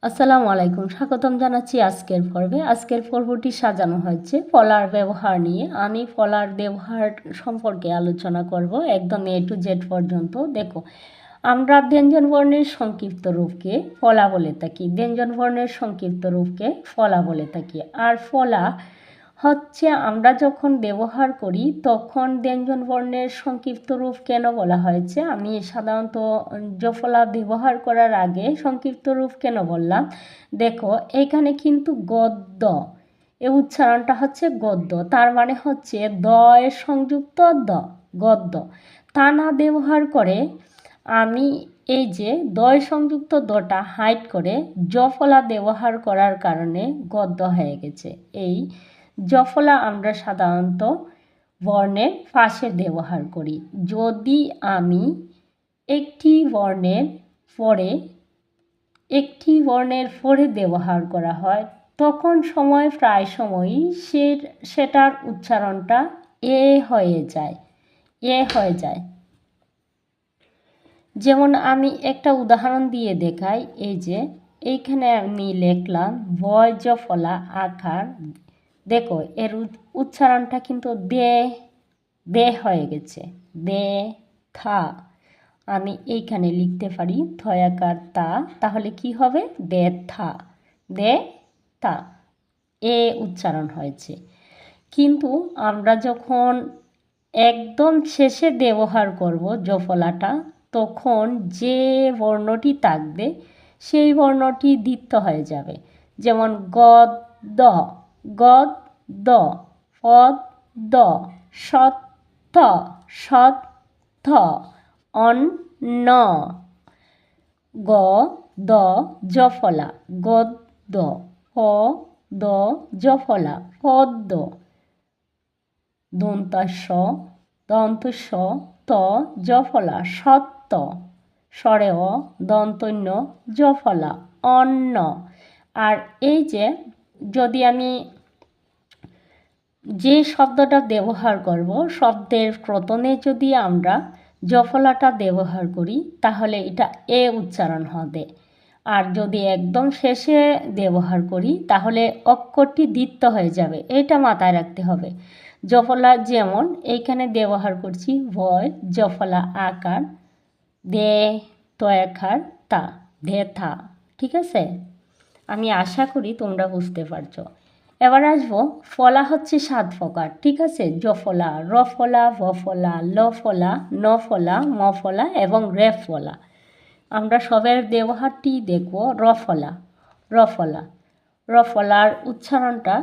আসসালামু আলাইকুম, স্বাগতম জানাচ্ছি আজকের পর্বে। আজকের পর্বটি সাজানো হয়েছে ফলার ব্যবহার নিয়ে। আমি ফলার ব্যবহার সম্পর্কে আলোচনা করব একদম এ টু জেড পর্যন্ত। দেখো, আমরা ব্যঞ্জন বর্ণের সংক্ষিপ্ত রূপকে ফলা বলে থাকি, ব্যঞ্জন বর্ণের সংক্ষিপ্ত রূপকে ফলা বলে থাকি। আর ফলা হচ্ছে আমরা যখন ব্যবহার করি তখন ব্যঞ্জন বর্ণের সংক্ষিপ্ত রূপ কেন বলা হয়েছে, আমি সাধারণত জফলা ব্যবহার করার আগে সংক্ষিপ্ত রূপ কেন বললাম। দেখো, এখানে কিন্তু গদ্য, এই উচ্চারণটা হচ্ছে গদ্য, তার মানে হচ্ছে দয়ের সংযুক্ত দ, গদ্য। তা না ব্যবহার করে আমি এই যে দয় সংযুক্ত দটা হাইড করে জফলা ব্যবহার করার কারণে গদ্য হয়ে গেছে। এই জফলা আমরা সাধারণত বর্ণের পাশে ব্যবহার করি। যদি আমি একটি বর্ণের পরে ব্যবহার করা হয় তখন প্রায় সময়ই সেটার উচ্চারণটা এ হয়ে যায়। যেমন আমি একটা উদাহরণ দিয়ে দেখাই। এই যে এইখানে আমি লিখলাম বয় জফলা আকার। দেখো, এর উচ্চারণটা কিন্তু দে হয়ে গেছে, দে থা। আমি এইখানে লিখতে পারি থয়াকার তা, তাহলে কি হবে দে তা, এ উচ্চারণ হয়েছে। কিন্তু আমরা যখন একদম শেষে ব্যবহার করব জফলাটা, তখন যে বর্ণটি থাকবে সেই বর্ণটি দ্বিত্ব হয়ে যাবে। যেমন গদ দ, পদ দ, সৎ থ, অন্ন, গ দ জফলা গদ্য, প দ জফলা পদ্য, দন্তস্ব ত জফলা সত্য, স্বরেও দন্তন্য জফলা অন্ন। আর এই যে যদি আমি যে শব্দটা ব্যবহার করব, শব্দের প্রথমে যদি আমরা জফলাটা ব্যবহার করি তাহলে এটা এ উচ্চারণ হবে। আর যদি একদম শেষে ব্যবহার করি তাহলে অক্ষরটি দ্বিত্ব হয়ে যাবে, এটা মাথায় রাখতে হবে। জফলা যেমন এইখানে ব্যবহার করছি ভয় জফলা আকার, দে তয়াকার তা, ধে থা। ঠিক আছে, আমি আশা করি তোমরা বুঝতে পারছো। এবার আসবো, ফলা হচ্ছে 7 প্রকার। ঠিক আছে, জফলা, রফলা, বফলা, লফলা, নফলা, মফলা এবং রেফলা। আমরা সবের ব্যবহারটি দেখব। রফলার উচ্চারণটা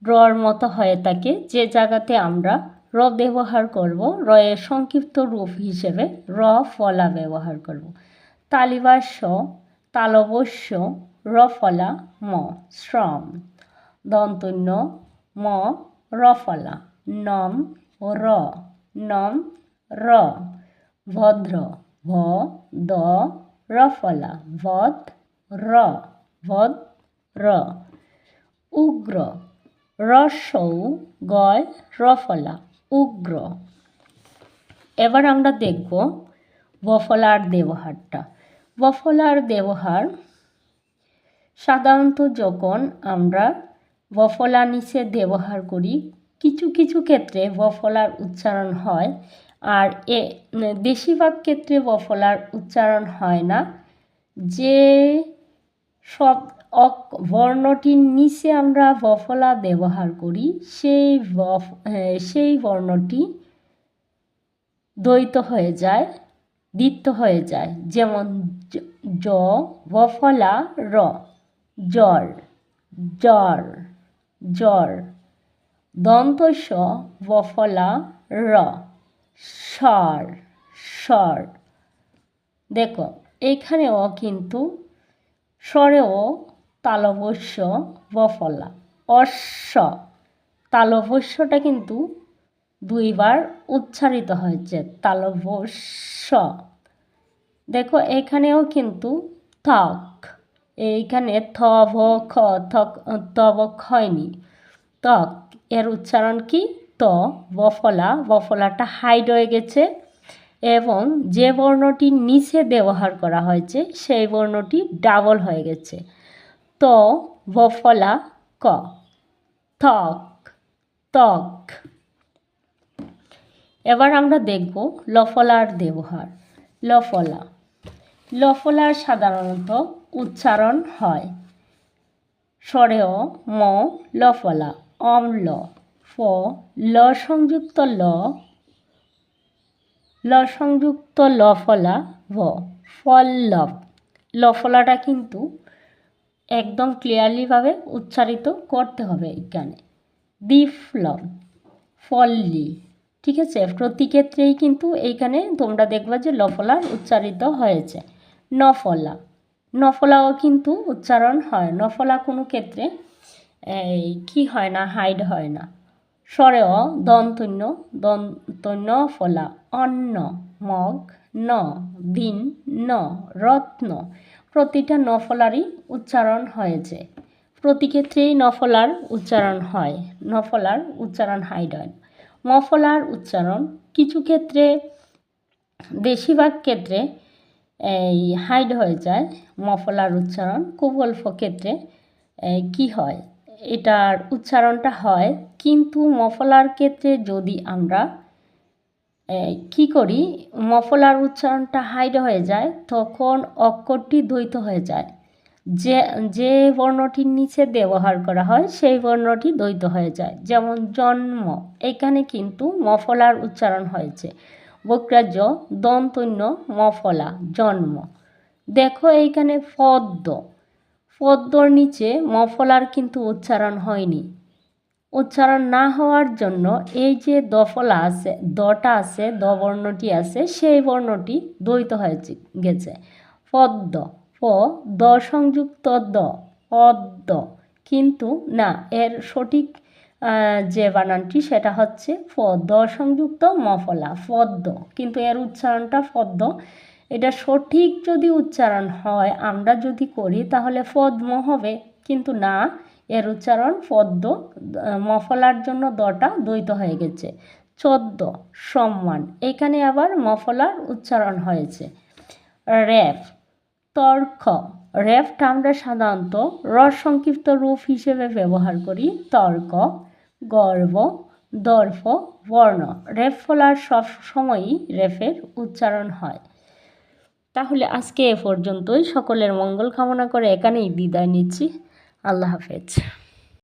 রর মতো হয়ে থাকে। যে জায়গাতে আমরা র ব্যবহার করব, রয়ের সংক্ষিপ্ত রূপ হিসেবে রফলা ব্যবহার করব। তালিবাস্য, তালবস্য, রফলা ম, শ্রম। দন্তন্য ম, রফলা, নম র, ভদ্র, ভ দ রফলা, ভদ র, উগ্র, রস্যৌ গয় রফলা, উগ্র। এবার আমরা দেখব বফলার ব্যবহারটা। বফলার ব্যবহার সাধারণত যখন আমরা বফলা নিচে ব্যবহার করি, কিছু কিছু ক্ষেত্রে বফলার উচ্চারণ হয়, আর বেশিরভাগ ক্ষেত্রে বফলার উচ্চারণ হয় না। যে সব বর্ণটির নিচে আমরা বফলা ব্যবহার করি সেই বর্ণটি দ্বৈত হয়ে যায়, দ্বিত্ব হয়ে যায়। যেমন জ বফলা র, জ্বর। দন্তস্ব বফলা র, স্বর। দেখো, এইখানেও কিন্তু স্বরেও তালবস্য বফলা, অশ্ব। তালবস্যটা কিন্তু 2 বার উচ্চারিত হয়েছে, তালবস্য। দেখো, এখানেও কিন্তু থক, এইখানে থ ভ খ থক তবক হয়নি, তক। এর উচ্চারণ কি ত, বফলাটা হাইড হয়ে গেছে এবং যে বর্ণটি নিচে ব্যবহার করা হয়েছে সেই বর্ণটি ডাবল হয়ে গেছে। ত ব ফলা ক, ত্বক, ত্বক। এবার আমরা দেখব লফলার ব্যবহার। লফলা, লফলার সাধারণত উচ্চারণ হয় স্বরেও ম লফলা, অম্ল, ফ ল সংযুক্ত ল, ল সংযুক্ত লফলা ভ, ফল্লব। লফলাটা কিন্তু একদম ক্লিয়ারলিভাবে উচ্চারিত করতে হবে এখানে। বিপ্লব, ফল্লি, ঠিক আছে, প্রতি ক্ষেত্রেই কিন্তু এইখানে তোমরা দেখবা যে লফলার উচ্চারিত হয়েছে। নফলা, নফলাও কিন্তু উচ্চারণ হয়, নফলা কোনো ক্ষেত্রে এই কি হয় না, হাইড হয় না। স্বরেও দন্তন্য, দন্তন্য ফলা, অন্ন, মগ, ন, দিন, ন, রত্ন, প্রতিটা নফলারই উচ্চারণ হয়েছে, প্রতি ক্ষেত্রেই নফলার উচ্চারণ হয়, নফলার উচ্চারণ হাইড হয়। মফলার উচ্চারণ কিছু ক্ষেত্রে, বেশিরভাগ ক্ষেত্রে এই হাইড হয়ে যায় মফলার উচ্চারণ, খুব অল্প ক্ষেত্রে কি হয় এটার উচ্চারণটা হয়। কিন্তু মফলার ক্ষেত্রে যদি আমরা কি করি, মফলার উচ্চারণটা হাইড হয়ে যায়, তখন অক্ষরটি দ্বৈত হয়ে যায়, যে যে বর্ণটির নিচে ব্যবহার করা হয় সেই বর্ণটি দ্বৈত হয়ে যায়। যেমন জন্ম, এখানে কিন্তু মফলার উচ্চারণ হয়েছে, বক্রাজ্য দন্তন্য মফলা, জন্ম। দেখো এইখানে পদ্ম, পদ্মর নিচে মফলার কিন্তু উচ্চারণ হয়নি, উচ্চারণ না হওয়ার জন্য এই যে দফলা আছে, দটা আছে, দ বর্ণটি আছে, সেই বর্ণটি দ্বৈত হয়ে গেছে। পদ্ম, প দ সংযুক্ত দ, পদ্ম, কিন্তু না, এর সঠিক যে বানানটি সেটা হচ্ছে প দ সংযুক্ত মফলা, পদ্ম, কিন্তু এর উচ্চারণটা পদ্ম। এটা সঠিক যদি উচ্চারণ হয়, আমরা যদি করি তাহলে পদ্ম হবে, কিন্তু না, এর উচ্চারণ পদ্ম, মফলার জন্য দটা দ্বৈত হয়ে গেছে। 14 সম্মান, এখানে আবার মফলার উচ্চারণ হয়েছে। রেফ, তর্ক, রেফটা আমরা সাধারণত রস সংক্ষিপ্ত রূপ হিসেবে ব্যবহার করি। তর্ক, গর্ব, দর্প, বর্ণ, রেফ ফলার সব সময়ই রেফের উচ্চারণ হয়। তাহলে আজকে এ পর্যন্তই, সকলের মঙ্গল কামনা করে এখানেই বিদায় নিচ্ছি। আল্লাহ হাফেজ।